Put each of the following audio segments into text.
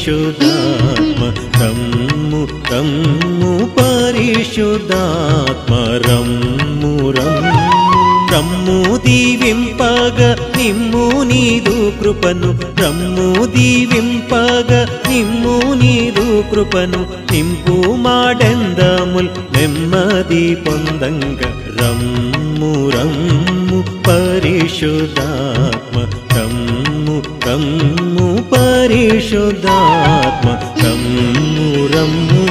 పరిశుద్ధాత్మ రమ్ము రమ్ము పరిశుద్ధాత్మ రమ్ము రమ్ము రమ్ము దీవింపగ నిమ్ము నీదు కృపను రమ్ము దీవింపగ నిమ్ము నీదు కృపను నింపు మాడెందముల్ నెమ్మది పొందంగ రమ్ము రమ్ము పరిశుద్ధాత్మ రమ్ము రమ్ము పరిశుద్ధాత్మ రమ్ము రమ్ము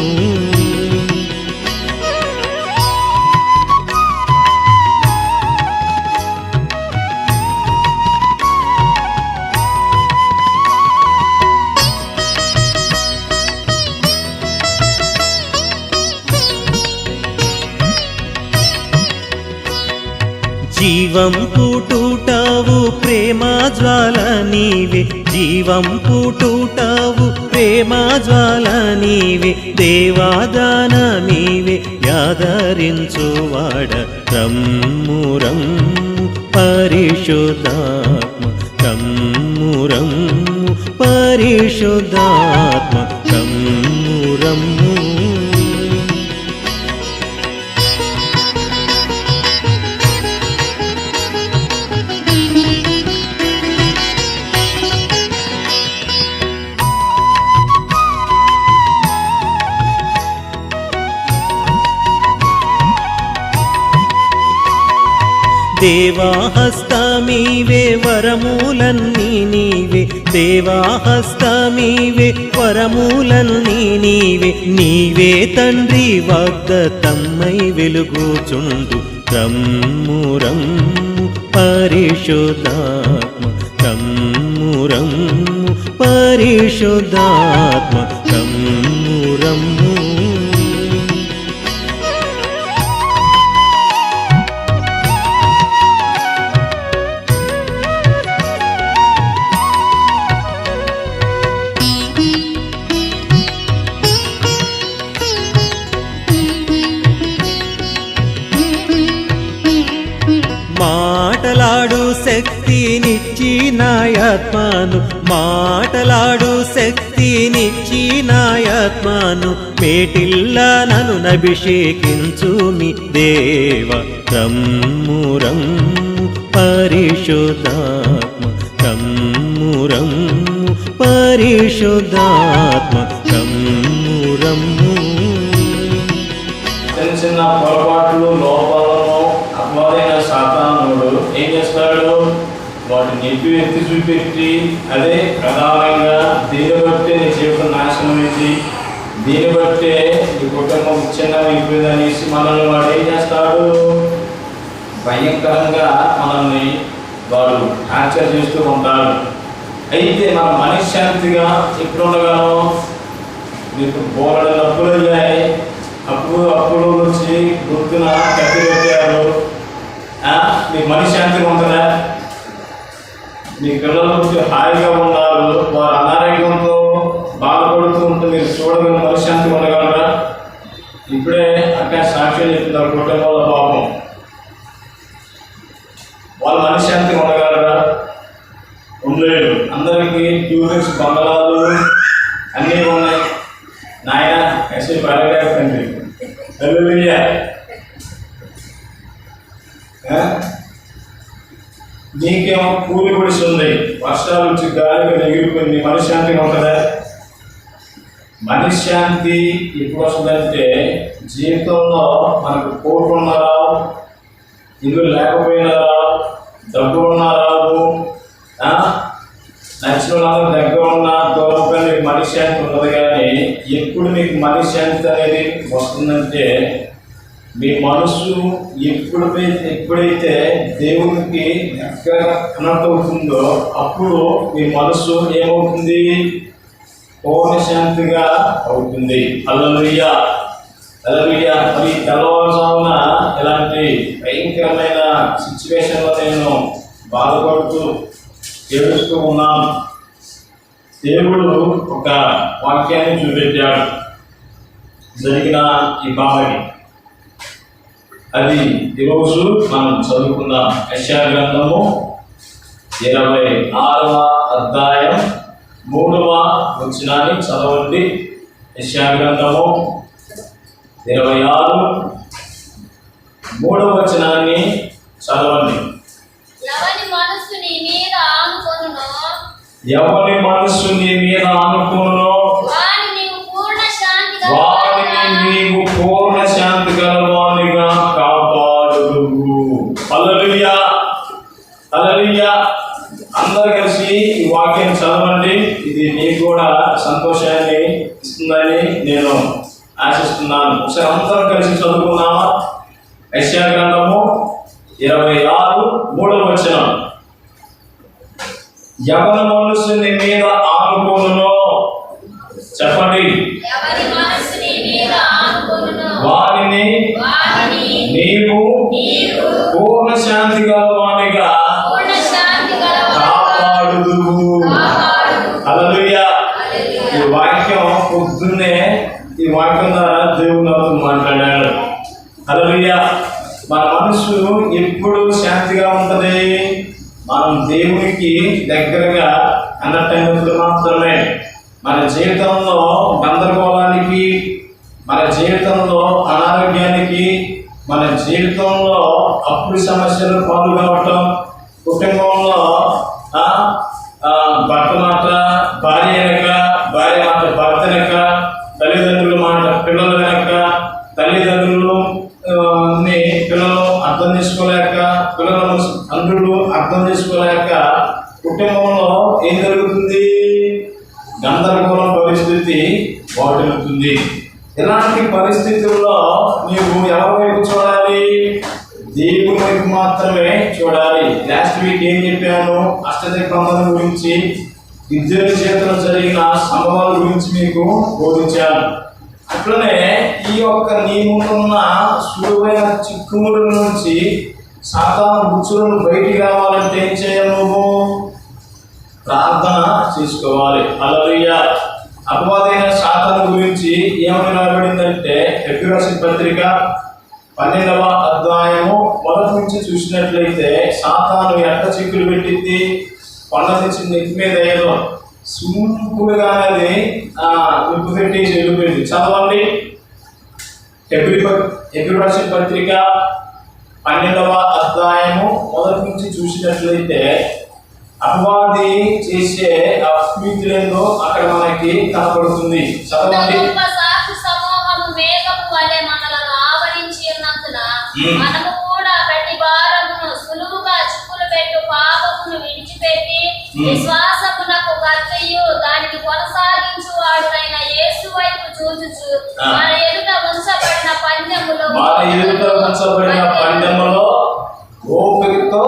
జీవం పుట్టుటావు ప్రేమ జ్వాల నీవే జీవం పుట్టుటావు ప్రేమ జ్వాల నీవే దేవాదాన నీవే యాదరించువాడ రమ్ము రమ్ము పరిశుద్ధాత్మ రమ్ము రమ్ము పరిశుద్ధాత్మ రమ్ము రమ్ము దేవాహస్తమీవే వరమూలన్నీ నీవే దేవాహస్తమీవే వరమూలన్నీ నీవే నీవే తండ్రి వాగ్దత్తమై వెలుగుచుండు రమ్ము రమ్ము పరిశుద్ధాత్మ రమ్ము రమ్ము పరిశుద్ధాత్మ రమ్ము రమ్ము మాటలాడు శక్తినిచ్చి నాయాత్మను మాటలాడు శక్తినిచ్చి నాయాత్మను మేటిల్ల నన్ను అభిషేకించు మీ దేవ రమ్ము రమ్ము పరిశుద్ధాత్మ రమ్ము రమ్ము పరిశుద్ధాత్మ రమ్ము రమ్ము చిన్న చిన్న పొరపాట్లు లోపాలను అపవాదైన సాతానుడు ఏం చేస్తాడు వాటిని ఎత్తి చూపెట్టి అదే ప్రధానంగా దీన్ని బట్టే నీ జీవితం నాశనం అయింది దీన్ని బట్టే నీ కుటుంబం చిన్నగా అయిపోయింది అనేసి మనల్ని వాడు ఏం చేస్తాడు భయంకరంగా మనల్ని వాడు టార్చర్ చేస్తూ ఉంటాడు. అయితే మనం మనశ్శాంతిగా ఎప్పుడు ఉండగానో మీకు బోలెడు నొప్పులు అయ్యాయి అప్పుడు వచ్చి గుర్తున కత్తి పెట్టారు మీకు మనశ్శాంతిగా ఉంటుందా మీ పిల్లలు హాయిగా ఉన్నారు వారు అనారోగ్యంతో బాధపడుతూ ఉంటే మీరు చూడగల మనశ్శాంతిగా ఉండగలరా ఇప్పుడే అక్కడ సాక్ష్యం చెప్తున్నారు కుటుంబంలో పాపం వాళ్ళు మనశ్శాంతిగా ఉండగలరా ఉండలేడు అందరికీ ట్యూరిస్ట్ బంగళాలు అన్నీ ఉన్నాయి నాయన ఎస్ఐ పడగండి నీకేమో కూలి గుడిసి ఉంది వర్షాలు వచ్చి గాలిగా ఎగిరిపోయింది మనశ్శాంతిగా ఉంటుందా మనశ్శాంతి ఎప్పుడు వస్తుందంటే జీవితంలో మనకు కోట్లు ఉన్నారా ఇల్లు లేకపోయినారా డబ్బు ఉన్నారావు నచ్చిన వాళ్ళందరూ దగ్గర ఉన్న దూరం మీకు మనశ్శాంతి ఉండదు కానీ ఎప్పుడు మీకు మనశ్శాంతి అనేది వస్తుందంటే మీ మనసు ఎప్పుడైతే దేవునికి దగ్గర కనెక్ట్ అవుతుందో అప్పుడు మీ మనసు ఏమవుతుంది పూర్ణశాంతిగా అవుతుంది. హల్లెలూయా హల్లెలూయా. మరి తెల్లవారుజామున ఇలాంటి భయంకరమైన సిచ్యువేషన్లో నేను బాధపడుతూ ఏడుస్తూ ఉన్నాను. దేవుడు ఒక వాక్యాన్ని చూపెట్టాడు జరిగిన ఈ బాధని. అది ఈరోజు మనం చదువుకుందాం. యెషయా గ్రంథము 26వ అధ్యాయం 3వ వచనాన్ని చదవండి. యెషయా గ్రంథము 26 3వ వచనాన్ని చదవండి. ఎవని మనస్సు నీ మీద ఆనుకొనునో ఎవరి మనస్సు నీ మీద ఆనుకొనునో వాని నీవు పూర్ణ శాంతి వారిని నీవు పూర్ణ శాంతి గలవానిగా కాపాడుదువు. హల్లెలూయా, హల్లెలూయా. అందరూ కలిసి ఈ వాక్యాన్ని చదవండి. ఇది నీకు కూడా సంతోషాన్ని ఇస్తుందని నేను ఆశిస్తున్నాను. ఒకసారి అందరం కలిసి చదువుకున్నామా? యెషయా గ్రంథము 26 3వ వచనం. ఎవరి మనస్సు నీ మీద ఆనుకొనునో చెప్పండి. ఎవరి మనస్సు నీ మీద ఆనుకొనునో వారిని నీవు పూర్ణ శాంతి గలవానిగా పూర్ణ శాంతి కాపాడుదువు. హల్లెలూయా. ఈ వాక్యం పొద్దున్నే ఈ వాక్యం ద్వారా దేవుడు నాతో మాట్లాడాడు. హల్లెలూయా. మన మనసు ఎప్పుడు శాంతిగా ఉంటది? మనం దేవునికి దగ్గరగా అన్నట్టు మాత్రమే. మన జీవితంలో గందరగోళానికి, మన జీవితంలో అనారోగ్యానికి, మన జీవితంలో అప్పుల సమస్యలు పాలు కావటం, కుటుంబంలో భర్త మాట భార్య వెనక, భార్య మాట భర్త వెనక, తల్లిదండ్రుల మాట పిల్లల వెనక, తల్లిదండ్రులు పిల్లలు అర్థం చేసుకోలేక, పిల్లల తండ్రులు అర్థం చేసుకోలేక కుటుంబంలో ఏం జరుగుతుంది? గందరగోళం పరిస్థితి వాటిల్లుతుంది. ఇలాంటి పరిస్థితుల్లో నీవు ఎవరి వైపు చూడాలి? దేవుని వైపు మాత్రమే చూడాలి. లాస్ట్ వీక్ ఏం చెప్పాను? అష్టదిక్పాలన గురించి, విద్యుత్ చేతులు జరిగిన సంభవాల గురించి మీకు బోధించాను. అట్లనే ఈ యొక్క నీ ముందున్న సులువైన చిక్కుముల నుంచి సాతాను బుచ్చులను బయటికి రావాలంటే ఏం చేయాలి? నువ్వు ప్రార్థన చేసుకోవాలి. హల్లెలూయా. అపవాదైన సాతాను గురించి ఏమని రాబడిందంటే ఎఫెసీయులకు రాసిన పత్రిక 12వ అధ్యాయము 1 నుంచి చూసినట్లయితే సాతాను ఎట్ట చిక్కులు పెట్టింది? కొండ నుంచి నెత్తి మీద ఏదో సింపుల్గానే నిప్పు పెట్టేసి వెళ్ళిపోయింది. చదవండి. ఎఫెసీయులకు రాసిన పత్రిక 12వ అధ్యాయము 1 నుంచి చూసినట్లయితే అపవాది చేసే ఆ స్పీచ్లేందో అక్కడ మనకి కనపడుతుంది. చదవండి. సాక్షి సమూహము మేఘము వలె మనలను ఆవరించి ఉన్నందున మనము కూడా ప్రతి భారమును సులువుగా చిక్కులు పెట్టు పాపమును విడిచిపెట్టి విశ్వాసమునకు కర్తయు దానికి కొనసాగించువాడునైన యేసు వైపు చూచుచు మన ఎదుట ఉంచబడిన పందెములో ఓపికతో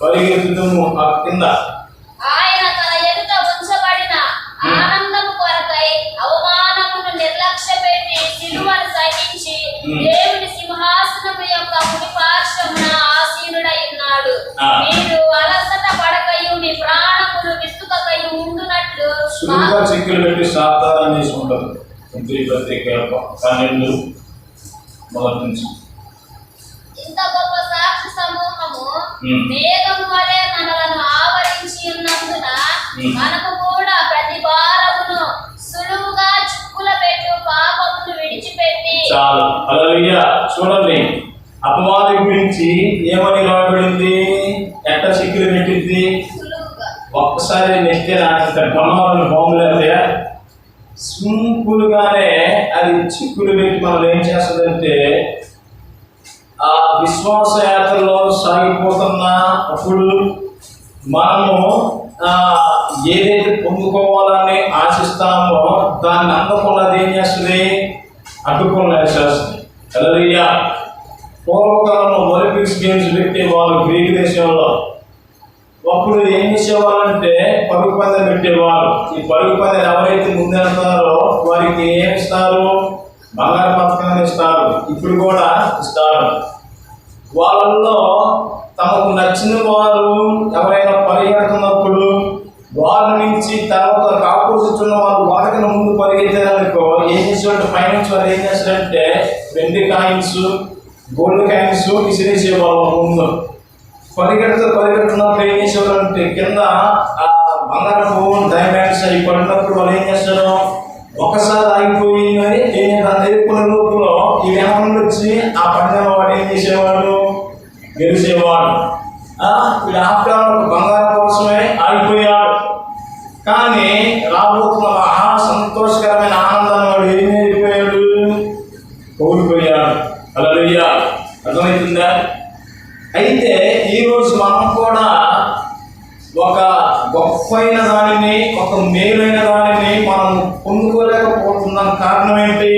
పరిగెత్తుము. కింద ఆయన తన ఎదుట ఉంచబడిన ఆనందము కొరకై అవమానమును నిర్లక్ష్య పెట్టి సిలువను సహించి దేవుని సింహాసనము యొక్క కుడి పార్శ్వమున ఆసీనుడై ఉన్నాడు. మీరు అలసట పడకయు మీ ప్రాణములు విసుకకయు ఉండునట్లు సులువుగా చిక్కులు పెట్టి సాతాను చేసుకుంటారు. పత్రిక 12 మొదటి నుంచి. ఇంత గొప్ప సాక్షి సమూహము మేఘము వలె మనలను ఆవరించి ఉన్నందున మనము కూడా ప్రతి భారమును సులువుగా చిక్కుల పెట్టు పాపమును విడిచిపెట్టి చాలు. హల్లెలూయా. చూడండి, అపవాది గురించి ఏమని రాబడింది? ఎట్ట చిక్కులు పెట్టింది? సులువుగా. ఒక్కసారి నెత్తే బ్రహ్మాలను బాగులేదే సింపుల్గానే అది చిక్కులు పెట్టి మనం ఏం చేస్తుందంటే ఆ విశ్వాస యాత్రలో సాగిపోతున్న అప్పుడు మనము ఏదైతే పొందుకోవాలని ఆశిస్తామో దాన్ని అందకుండా ఏం చేస్తుంది? అడ్డుకుండా చేస్తుంది. హల్లెలూయా. పూర్వకాలంలో ఒలింపిక్స్ గేమ్స్ పెట్టేవాళ్ళు గ్రీక్ దేశంలో. అప్పుడు ఏం చేసేవాళ్ళంటే పరుగు పందెం పెట్టేవారు. ఈ పరుగు పందెం ఎవరైతే ముందెళ్తారో వారికి ఏమి ఇస్తారు? బంగారు పథకాన్ని ఇస్తారు. ఇప్పుడు కూడా ఇస్తారు. వాళ్ళల్లో తమకు నచ్చిన వారు ఎవరైనా పరిగెడుతున్నప్పుడు వాళ్ళ నుంచి తర్వాత ఆపోజిట్ ఉన్న వాళ్ళు వాళ్ళకన్నా ముందు పరిగెత్తారనుకో ఏం చేసేవాళ్ళు? ఫైనాన్స్ వాళ్ళు ఏం చేస్తారంటే వెండి కాయిన్స్, గోల్డ్ కాయిన్స్ విసిరేసేవాళ్ళు ముందు. పరిగెడుతున్నప్పుడు ఏం చేసేవాళ్ళు అంటే కింద బంగారపు డైమండ్స్ అవి పడినప్పుడు వాళ్ళు ఏం చేస్తారు, ఒకసారి ఆగిపోయిందని ఏం నేర్పుకునే లోపల ఈ ఏమన్నా వచ్చి ఆ పందెం వాడు ఏం చేసేవాడు, గెలిచేవాడు. వీడు ఆఫ్టర్ బంగారం కోసమే ఆగిపోయాడు. కానీ రాబోతున్న మహా సంతోషకరమైన ఆనందాన్ని వాడు ఏం అయిపోయాడు, కోల్పోయాడు. హల్లెలూయా. అర్థమవుతుందా? అయితే ఈరోజు మనం కూడా ఒక గొప్పైన దానిని, ఒక మేలైన దానిని మనం పొందుకోలేకపోతున్నాం. కారణం ఏంటి?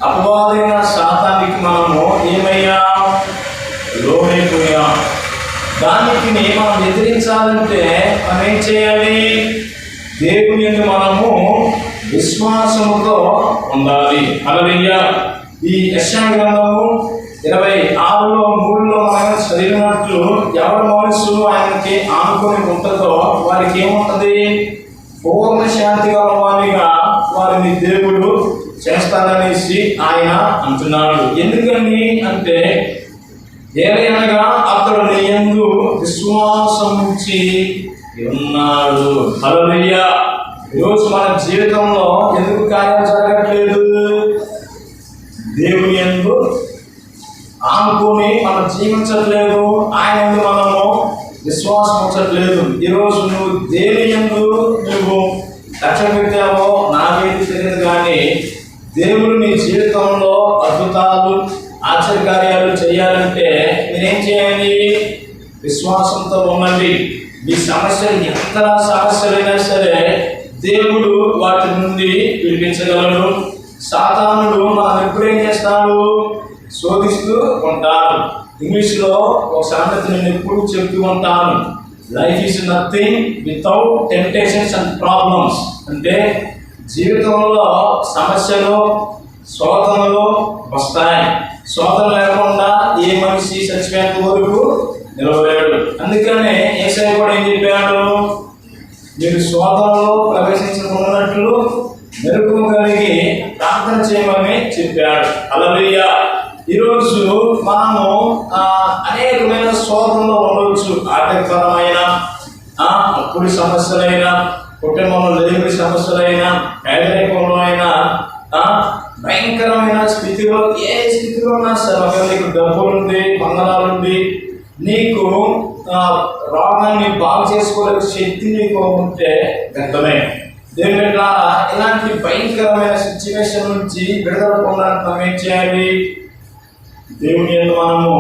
అపవాదైన శాతానికి మనము ఏమయ్యాం, లోనైపోయాం. దానికి మనం ఎదిరించాలంటే మనం ఏం చేయాలి? దేవుని యందు మనము విశ్వాసముతో ఉండాలి. హల్లెలూయా. ఈ యెషయా గ్రంథము 26:3 మనం చదివినట్లు ఎవరి మనసు ఆయనకి ఆనుకొని ఉంటుందో వారికి ఏముంటది, పూర్ణ శాంతి గల వారిగా వారిని దేవుడు చేస్తాడనేసి ఆయన అంటున్నాడు. ఎందుకని అంటే ఏలయనగా అతడు నీ యందు విశ్వాసం ఉంచి ఉన్నాడు. హల్లెలూయా. ఈరోజు మన జీవితంలో ఎందుకు కార్యాలు జరగట్లేదు? దేవుని యందు ఆనుకొని మనం జీవించట్లేదు, ఆయన యందు మనము విశ్వాసం ఉంచట్లేదు. ఈరోజు నువ్వు దేని యందు నువ్వు లక్ష్య పెట్టావో నాకేది తెలియదు, కానీ దేవుడు నీ జీవితంలో అద్భుతాలు ఆశ్చర్యకార్యాలు చేయాలంటే మీరేం చేయాలి? విశ్వాసంతో ఉండండి. మీ సమస్యలు ఎంత సమస్యలైనా సరే దేవుడు వాటి నుండి విడిపించగలడు. సాతానుడు మనం ఎప్పుడేం చేస్తాడు, శోధిస్తూ ఉంటాడు. ఇంగ్లీష్లో ఒక సామెత నేను ఎప్పుడు చెప్తూ ఉంటాను, life is nothing without temptations and problems. అంటే జీవితంలో సమస్యలు, శోధనలు వస్తాయి. శోధన లేకుండా ఏ మనిషి చచ్చిపోయేంత వరకు నిలవలేడు. అందుకనే యేసయ్య కూడా ఏం చెప్పాడు, మీరు శోధనలో ప్రవేశించకున్నట్లు మెరుపు కలిగి ప్రార్థన చేయమని చెప్పాడు. హల్లెలూయా. ఈరోజు మనము అనేకమైన శోధనలో ఉండవచ్చు. ఆర్థికపరమైన, అప్పుడి సమస్యలైనా, కుటుంబంలో లేని సమస్యలైనా, పేదరికంలో అయినా, భయంకరమైన స్థితిలో, ఏ స్థితిలో ఉన్నా సరే ఒకవేళ నీకు డబ్బులుంది, బంగారాలుంది, నీకు రోగాన్ని బాగు చేసుకోలేక శక్తి నీకు ఉంటే గంటమే. దేవుని ఇలాంటి భయంకరమైన సిచ్యువేషన్ నుంచి విడుదల పొందడానికి మనం ఏం చేయాలి? దేవుని యందు మనము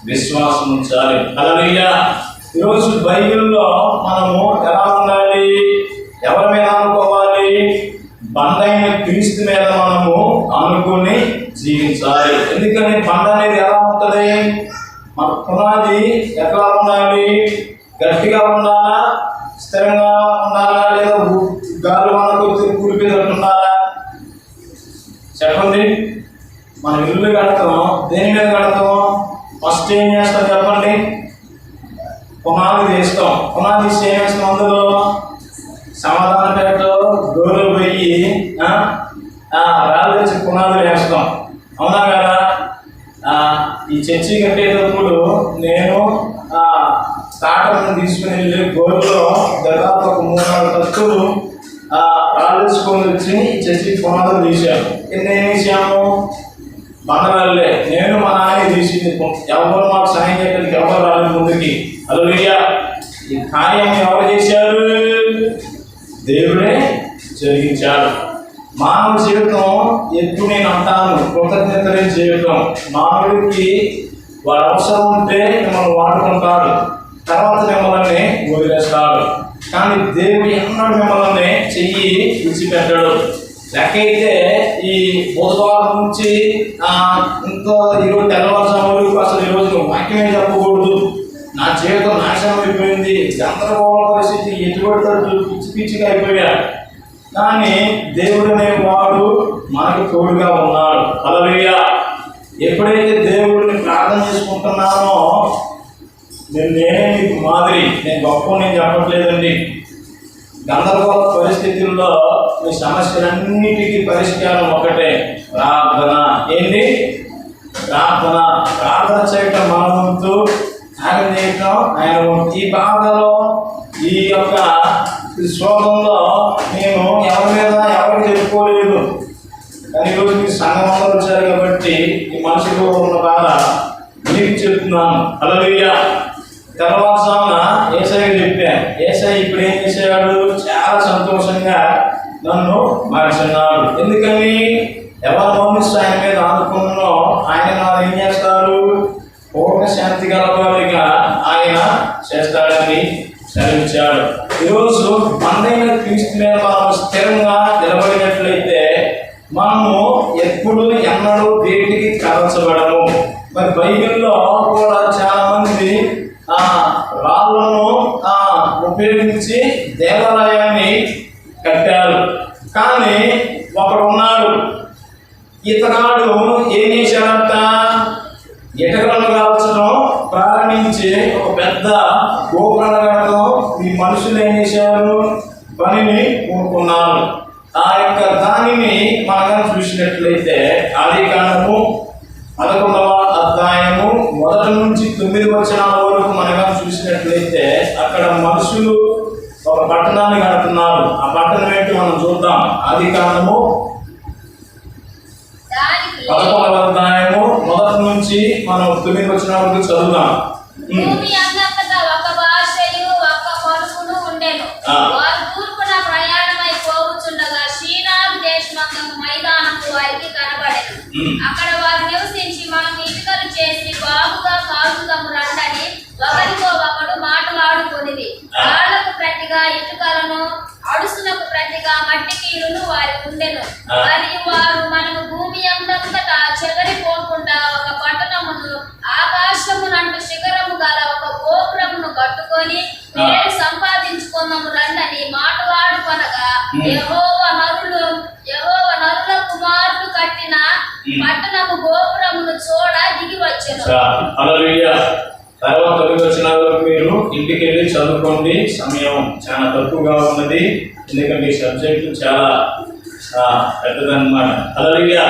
విశ్వాసం ఉంచాలి. హల్లెలూయా. ఈరోజు బైబిల్లో మనము ఎలా ఉండాలి? ఎవరి మీద అనుకోవాలి? బండైన క్రీస్తు మీద మనము అనుకుని జీవించాలి. ఎందుకని బండ అనేది ఎలా ఉంటుంది? మన పునాది ఎట్లా ఉండాలి? గట్టిగా ఉండాలా, స్థిరంగా ఉండాలా, లేదా గాలి మనకు కూలిపోయేటట్టు ఉండాలా? చెప్పండి. మనం ఇల్లు కడతాం, దేని మీద కడతాం? ఫస్ట్ ఏం చేస్తాం చెప్పండి? పునాది వేస్తాం. పునాది తీసి ఏం వేస్తాం? అందులో సమాధాన పేటలో గోరులు పోయి రాళ్ళు తెచ్చి పునాదులు వేస్తాం. అవునా కదా? ఈ చర్చి కట్టేటప్పుడు నేను స్టార్టర్ని తీసుకుని వెళ్ళి గోరులో దాదాపు ఒక 3-4 తత్తులు రాళ్ళు తెచ్చుకొని వచ్చి ఈ చర్చి పునాదులు తీసాను. కింద ఏం వేసాము? బండరాళ్ళే. నేను మా నాన్న తీసింది. ఎవరు మాకు సాయం చేయడానికి ఎవరు రాలేదు ముందుకి. హల్లెలూయా. ఈ కార్యం ఎవరు చేశారు? దేవుడే జరిగించాడు. మానవ జీవితం ఎప్పుడు నేను అంటాను, కృతజ్ఞతలే జీవితం. మానవుడికి వాడు అవసరం ఉంటే మిమ్మల్ని వాడుకుంటాడు, తర్వాత మిమ్మల్ని వదిలేస్తాడు. కానీ దేవుడు ఎన్నడూ మిమ్మల్ని చెయ్యి విడిచిపెట్టాడు. లెక్కైతే ఈ బుధవారం నుంచి ఇంకో ఈరోజు తెల్లవారుజాములు అసలు ఈరోజు వాక్యమే చెప్పకూడదు, నా జీవితం నాశనం అయిపోయింది, గందరగోళ పరిస్థితి, ఎటువంటి పిచ్చి పిచ్చిగా అయిపోయాడు. కానీ దేవుడు అనే వాడు మనకు తోడుగా ఉన్నాడు. హల్లెలూయా. ఎప్పుడైతే దేవుడిని ప్రార్థన చేసుకుంటున్నానో, నేనే మీకు మాదిరి, నేను గొప్ప నేను చెప్పట్లేదండి. గందరగోళ పరిస్థితుల్లో మీ సమస్యలన్నిటికీ పరిష్కారం ఒకటే, ప్రార్థన. ఏంటి? ప్రార్థన. ప్రార్థన చేయటం మన వంతు, త్యాగం చేయటం ఆయన వంతు. ఈ బాధలో ఈ యొక్క శ్లోకంలో నేను ఎవరి మీద ఎవరికి చెప్పుకోలేదు, కానీ ఈరోజు మీ సంఘం అందరూ వచ్చారు కాబట్టి ఈ మనుషులు ఉన్న బాధ మీకు చెప్తున్నాను. హల్లెలూయా. తెల్లవారుజామున యేసయ్యకి చెప్పాను. యేసయ్య ఇప్పుడు ఏం చేశాడు? చాలా సంతోషంగా నన్ను మార్చున్నాడు. ఎందుకని? ఎవరు మౌనిస్తూ ఆయన మీద ఆనుకున్నో ఆయన నాది ఏం చేస్తారు? పూర్ణ శాంతి గలవారిగా ఆయన చేస్తాడని సెలవిచ్చాడు. ఈరోజు మనదైన క్రీస్తు మీద మనం స్థిరంగా నిలబడినట్లయితే మనము ఎప్పుడు ఎన్నడూ వేటికి కలచబడము. మరి బైబిల్లో కూడా చాలా మంది రాళ్ళను ఉపయోగించి దేవాలయాన్ని కట్టారు. కానీ ఒకడు ఉన్నాడు, ఇతగాడు ఏం చేశాడంట? ఇటకలను కాల్చడం ప్రారంభించి ఒక పెద్ద గోపురాలు కట్టడం ఈ మనుషులు ఏం చేశారు? పనిని కోరుకున్నారు. ఆ యొక్క దానిని మనం చూసినట్లయితే ఆదికాండము 11వ అధ్యాయము 1 నుంచి 9 వచనాల వరకు మనం చూసినట్లయితే అక్కడ మనుషులు ఒక పట్టణాన్ని కడుతున్నారు. ఆ పట్టణం ఏంటి మనం చూద్దాం. ఆదికాండము 11వ అధ్యాయము 1 నుంచి మనం 9 వచనాల వరకు చదువుదాం. భూమి అంతటా ఒక భాషయు ఒక పలుకును ఉండెను. వారు తూర్పున ప్రయాణమై పోవుచుండగా షీనారు దేశమందు మైదానము వారికి కనబడెను. అక్కడ వారు నివసించి మనం ఇటుకలు చేసి బాగుగా కాల్చుదాము రండని ఒకరితో ఒకడు మాటలాడుకొనిది. రాళ్లకు ప్రతిగా ఇటుకలను, అడుసులకు ప్రతిగా మట్టి కీలును వారికి ఉండెను. మరియు వారు మనము భూమి అంతటా చెదరిపోకుండా ఒక పట్టణమును, ఆకాశమునంటు శిఖరము గల ఒక గోపురమును కట్టుకొని పేరు సంపాదించుకుందాము రండని మాటలాడుకొనగా యెహోవా నరుల కుమారులు కట్టిన పట్టణము గోపురమును చూడ దిగి వచ్చెను. హల్లెలూయా. తర్వాత 9 వచనాల వరకు మీరు ఇంటికి వెళ్ళి చదువుకోండి. సమయం చాలా తక్కువగా ఉన్నది, ఎందుకంటే ఈ సబ్జెక్టు చాలా పెద్దదన్నమాట. హల్లెలూయా.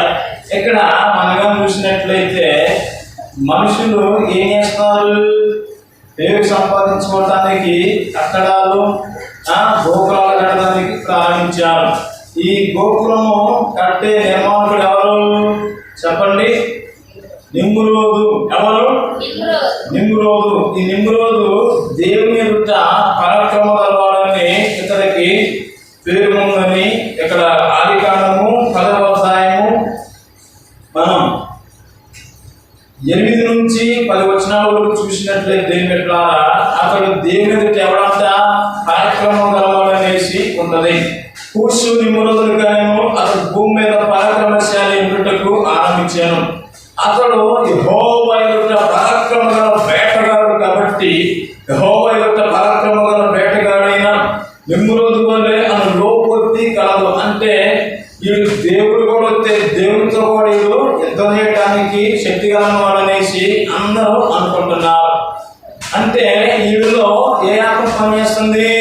ఇక్కడ మనగా చూసినట్లయితే మనుషులు ఏం చేస్తున్నారు? పేరు సంపాదించుకోవడానికి కట్టడాలు, గోపురాలు కట్టడానికి ప్రారంభించారు. ఈ గోపురము కట్టే నిర్మాణకుడు ఎవరు చెప్పండి? నిమ్రోదు. ఎవరు? నిమ్రోదు. ఈ నిమ్రోదు దేవుని ఎదుట పరాక్రమ గలవాడని ఇతనికి పేరు ఉందని ఇక్కడ ఆదికాండము 10వ అధ్యాయము మనం 8 నుంచి 10 వచనాల వరకు చూసినట్లయితే అతడు దేవుని ఎదుట ఎవడంట? పరాక్రమం గలవాడనేసి ఉన్నది. కూర్చు నిమ్రోదులు కానీ అతడు భూమి మీద పరాక్రమశాలి ఉండుటకు ఆరంభించాను. అతడు యెహోవా ఎదుట పరాక్రమ గల వేటగాడు కాబట్టి యెహోవా ఎదుట పరాక్రమ గల వేటగాడైన నిమ్రోదు వలె అను లోపొత్తి కలదు. అంటే వీడు దేవుడు కూడా వస్తే దేవుడితో కూడా వీడు యుద్ధం చేయడానికి శక్తి గలవాడు అనేసి అందరూ అనుకుంటున్నారు. అంటే వీడిలో ఏ ఆత్మ పనిచేస్తుంది?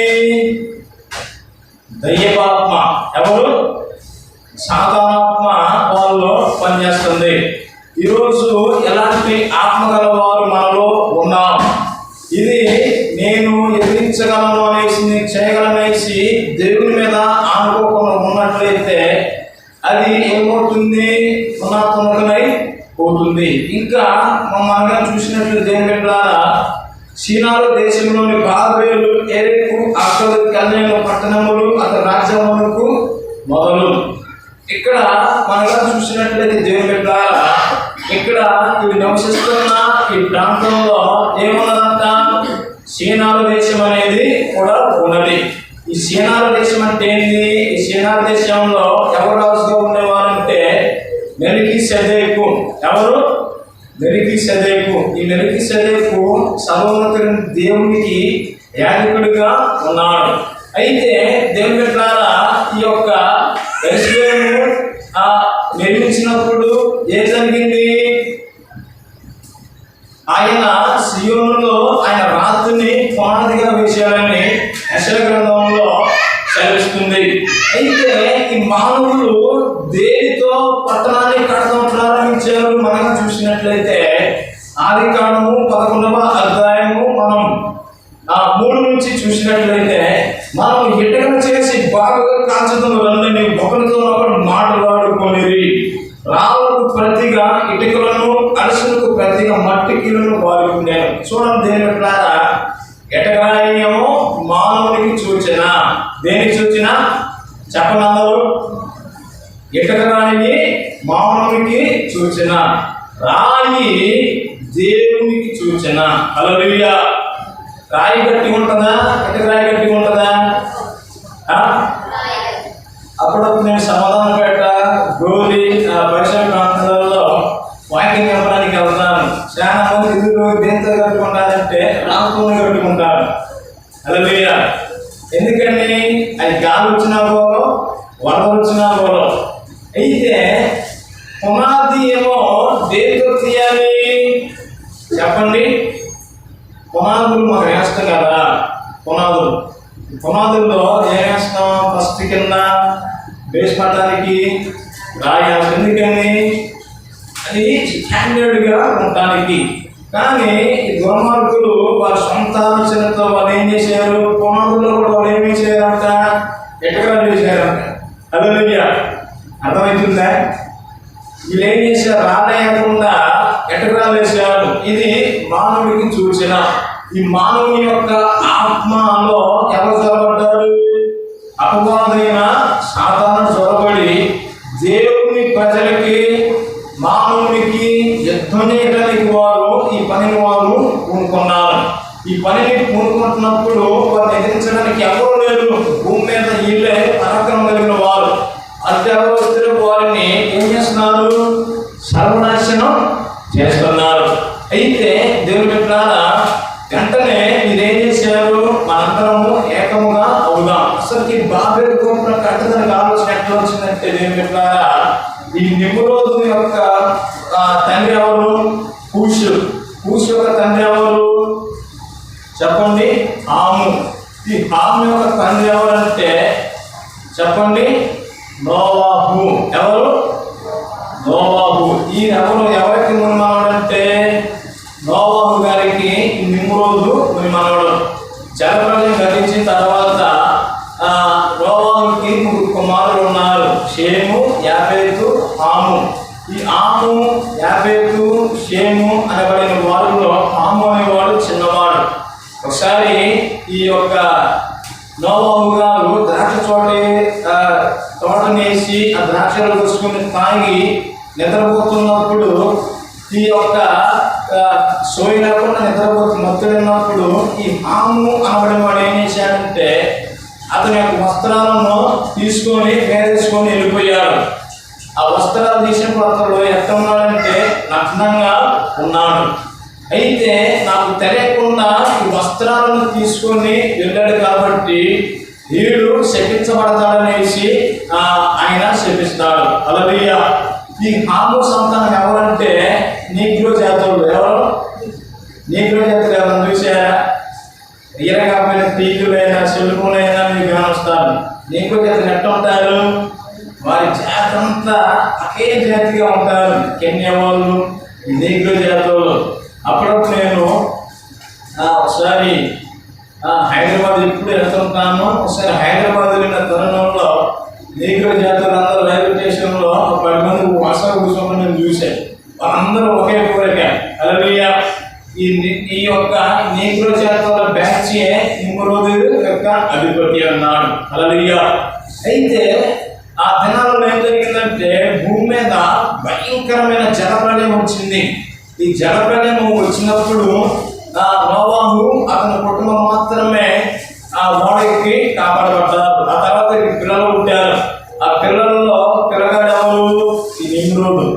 దయ్యపాత్మ. ఎవరు? సాతానాత్మ వాళ్ళు పనిచేస్తుంది. ఈరోజు ఎలాంటి ఆత్మ గలవారు మనలో ఉన్నాం? ఇది నేను ఎదిరించగలను అనేసి, నేను చేయగలనేసి దేవుని మీద ఆనుకోకుండా ఉన్నట్లయితే అది ఏమవుతుంది? పునాత్మకమై పోతుంది. ఇంకా మనగా చూసినట్లు దేని పెట్టారా? షీనారు దేశంలోని బాబేలు, ఎరెకు, అక్కడు, కల్నేలు పట్టణములు అతని రాజ్యములకు మొదలు. ఇక్కడ మనగా చూసినట్లయితే దేవుని పెట్టారా? ఇక్కడ ఇవి నివసిస్తున్న ఈ ప్రాంతంలో ఏమున్నదంట? షీనారు దేశం అనేది కూడా ఉన్నది. ఈ షీనారు దేశం అంటే ఏంటి? ఈ షీనారు దేశంలో ఎవరు రాజుగా ఉండేవారంటే మెల్కీసెదెకు. ఎవరు? మెల్కీసెదెకు. ఈ మెల్కీసెదెకు సర్వోన్నతుడైన దేవునికి యాజకుడిగా ఉన్నాడు. అయితే దేవుని బిడ్డలారా, ఈ యొక్క యెరూషలేము నిర్మించినప్పుడు ఏం జరిగింది? ఆయన సియోనులో ఆయన రాత్రిని పునాదిగా వేశాడని యెషయా గ్రంథంలో సెలవిస్తుంది. అయితే ఈ మానవులు దేనితో పట్టణాన్ని కట్టడం ప్రారంభించారు? మనం చూసినట్లయితే ఆదికాండము 11వ అధ్యాయము మనం 3 నుంచి చూసినట్లయితే మనం ఇటుకను చేసి బాగా కాల్చుతున్న రండి ఒకరితో ఒకరు మాట్లాడుకునేది. రాళ్ళకు ప్రతిగా ఇటుకలను, అలసలకు ప్రతిగా మట్టి కిలను వాడుకున్నాను. చూడండి దేని ద్వారా ఎటకరాయేమో మానవునికి సూచన. దేనికి సూచన చెప్పండి అందరూ. ఎటకరాయి మానవునికి సూచన, రాయి దేవునికి సూచన. హల్లెలూయా. రాయి గట్టి ఉంటుందా, ఎటకరాయి గట్టి ఉంటుందా? అప్పుడప్పుడు నేను సమాధానం పెట్ట గోలి పరిసర ప్రాంతాలలో వాకింగ్ చెప్పడానికి వెళ్తాను. చాలా మంది ఎదురు దేంతో కట్టుకుంటారంటే రాళ్ళతో కట్టుకుంటారు. హల్లెలూయా. ఎందుకండి అది గాలి వచ్చినా పోలో, వరద వచ్చినా పోలో. అయితే పునాది ఏమో దేంతో తీయాలి చెప్పండి. పునాదులు మాకు వేస్తాం కదా, పునాదుల్లో ఏం వేస్తాం? ఫస్ట్ కింద బేస్ పడడానికి రాయి. ఎందుకని అది స్టాండర్డ్గా ఉండటానికి. కానీ ఈ దుర్మార్గులు వారి సొంత ఆలోచనతో వాళ్ళు ఏం చేశారు? పునాదుల్లో కూడా వాళ్ళు ఏం చేశారంట? ఎటకరాలు చేశారంట. హల్లెలూయా. అర్థమవుతుందా? వీళ్ళు ఏం చేశారు? రాలేయకుండా ఎటకరాలు వేశారు. ఇది మానవుడికి సూచన. ఈ మానవుని యొక్క ఆత్మలో ఎవరు చొరబడ్డారు? అపవాదైన సాతాను చొరబడి దేవుని ప్రజలకి, మానవునికి యుద్ధం చేయడానికి ఈ పనిని వారు పూనుకున్నారు. ఈ పనిని పూనుకుంటున్నప్పుడు వారిని ఎదిరించడానికి ఎవరు లేరు. భూమి మీద వీళ్ళే పరాక్రమం కలిగిన వారు. అత్యవసర వారిని ఏం చేస్తున్నారు? సర్వనాశనం చేస్తున్నారు. అయితే దేవుని బిడ్డలారా, వెంటనే మీరేం చేశారు? మనందరము ఏకముగా అవుదాం. అసలు బాబేలు గోపురం కట్టడానికి ఆలోచన ఎట్లా వచ్చిందంటే దేవుని బిడ్డలారా, ఈ నిమ్రోదు యొక్క తండ్రి ఎవరు? కూషు యొక్క తండ్రి ఎవరు చెప్పండి? హాము. ఈ హాము యొక్క తండ్రి ఎవరంటే చెప్పండి? నోవాహు. ఎవరు? నోవాహు. ఎవరికి ముని మనవడంటే నోవాహు గారికి నిమ్రోదు ముని మనవడు. జలప్రళయం గతించిన తర్వాత నోవాహుకి 3 కుమారులు ఉన్నారు. షేము, యాఫెతు, హాము. ఈ హాము, యాఫెతు, షేము అనబడిన వారిలో హాము అనేవాడు చిన్నవాడు. ఒకసారి ఈ యొక్క నోవాహు గారు ద్రాక్ష తోటనేసి ఆ ద్రాక్షలు కోసుకుని తాగి నిద్రపోతున్నప్పుడు, ఈ యొక్క సోయి లేకుండా మొత్తున్నప్పుడు ఈ హాము అనబడిన వాడు ఏం చేశాడంటే అతని యొక్క వస్త్రాలను తీసుకొని వేరేసుకొని వెళ్ళిపోయాడు. ఆ వస్త్రాలు తీసినప్పుడు అతడు ఎట్లా ఉన్నాడంటే నగ్నంగా ఉన్నాడు. అయితే నాకు తెలియకుండా ఈ వస్త్రాలను తీసుకొని వెళ్ళాడు కాబట్టి వీడు శపించబడతాడనేసి ఆయన శపిస్తాడు. హల్లెలూయా. ఈ హాము సంతానం ఎవరంటే నీగ్రో జాతులు. ఎవరు? నీగ్రో జాతులు ఎవరన్నా చూసారా? ఈరగాపోయిన తీగులైనా సెల్లులైనా మీకు కానొస్తారు. నీగ్రో జాతులు ఎట్లా ఉంటారు? వారి జాతి అంతా ఒకే జాతిగా ఉంటారు. కెన్యా వాళ్ళు, నీగ్రో జాతులు. అప్పుడప్పుడు నేను ఒకసారి హైదరాబాద్ ఎప్పుడు వెళ్తుంటాను. ఒకసారి హైదరాబాద్ వెళ్ళిన తరుణంలో నీగ్రో జాతులందరూ రైల్వే స్టేషన్లో 10 మంది వర్షాలు కూర్చోమని నేను చూశాను. వాళ్ళందరూ ఒకే కోరిక. హల్లెలూయా. ఈ యొక్క నీగ్రో జాతుల బ్యాచే నిమ్రోదు యొక్క అధిపతి అన్నాడు. హల్లెలూయా. అయితే ఆ దినాలలో ఏం జరిగిందంటే భూమి మీద భయంకరమైన జలప్రళయం వచ్చింది. ఈ జలప్రళయం వచ్చినప్పుడు నోవాహు అతని కుటుంబం మాత్రమే ఆ ఓడకి కాపాడబడ్డారు. ఆ తర్వాత పిల్లలు పుట్టారు. ఆ పిల్లలలో పిల్లగాడు ఎవరు? ఈ నిమ్రోదు.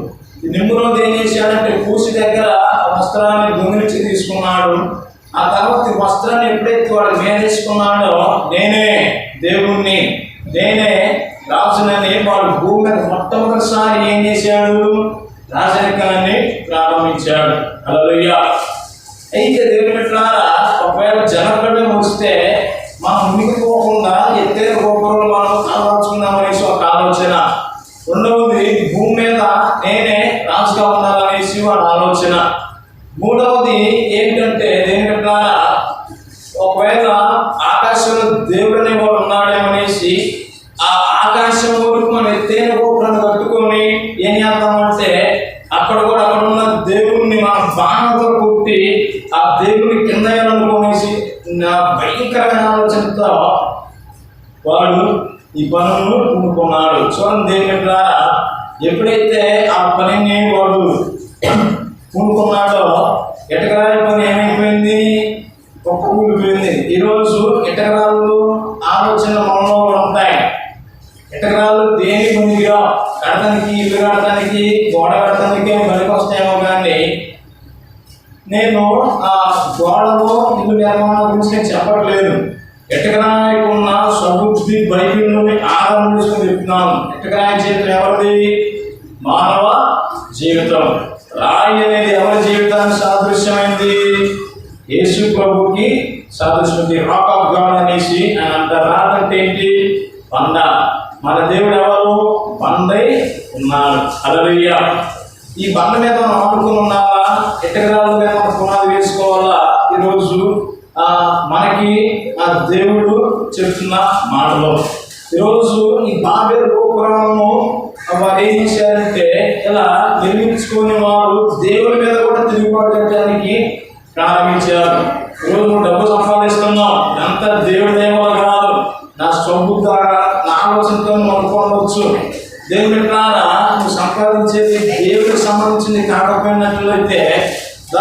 ఈ నిమ్రోదు ఏం చేశాడంటే కూసి దగ్గర వస్త్రాన్ని దొంగిలించి తీసుకున్నాడు. ఆ తర్వాత వస్త్రాన్ని ఎప్పుడైతే వాడు వేసుకున్నాడో నేనే దేవుణ్ణి, నేనే రాజునని వాడు భూమి మీద మొట్టమొదటిసారి ఏం చేశాడు? రాజరికాన్ని ప్రారంభించాడు. హల్లెలూయా. అయితే దేవుని బిడ్డలారా, ఒకవేళ జలప్రళయం వస్తే మనం మునిగిపోకుండా ఎత్తైన గోపురంలో మనం కావాల్చుకుందామనేసి ఒక ఆలోచన. రెండవది భూమి మీద నేనే రాజుగా ఉండాలనేసి వాడి ఆలోచన. మూడవది ఏంటంటే దేవుని బిడ్డలారా, ఒకవేళ ఆకాశ భయంకరమైన ఆలోచనతో వాడు ఈ పనులను పూనుకున్నాడు. చూడండి దేవుని ద్వారా ఎప్పుడైతే ఆ పనిని వాడు పూనుకున్నాడో ఎటకరాయి పని ఏమైపోయింది, కూలిపోయింది. ఈరోజు ఎటకరాళ్ళు ఆలోచన మనలో కూడా ఉంటాయి. ఎటకరాళ్ళు దేని పనిగా కడటానికి, ఇల్లు కడటానికి, గోడ కడటానికి పనికి వస్తాయేమో కానీ నేను ఆ గోడలో ఇల్లు నిర్మాణం గురించి నేను చెప్పట్లేదు. ఎటకరాయికి ఉన్న సబుద్ధి బైబిల్లోని ఆధారం చేసుకుని చెప్తున్నాను. ఎటకరాయి జీవితం ఎవరిది? మానవ జీవితం. రాయి అనేది ఎవరి జీవితానికి సాదృశ్యమైంది? యేసు ప్రభుకి సాదృశ్యమైంది. రాక్ ఆఫ్ గాడ్ అనేసి ఆయన అంటారు. రాక్ అంటే ఏంటి? బండ. మన దేవుడు ఎవరు? బండై ఉన్నాడు. హల్లెలూయా. ఈ బండ మీద మనం ఆడుకుని ఉన్నావా? ఎటకరాల మీద మనం పునాది వేసుకోవాలా? ఈరోజు మనకి ఆ దేవుడు చెప్తున్న మాటలు. ఈరోజు ఈ బాబేలు గోపురము వారు ఏం చేశారంటే ఇలా నిర్మించుకునే వారు దేవుని మీద కూడా తిరుగుబాటు ప్రారంభించారు. ఈరోజు డబ్బు సంపాదిస్తున్నాం, ఎంత దేవుడి దేవత కాదు, నా సొంత ద్వారా నా ఆలోచనతో అనుకోవచ్చు. దేవుడి ద్వారా నువ్వు సంపాదించేది దేవుడికి సంబంధించింది కాకపోయినట్లయితే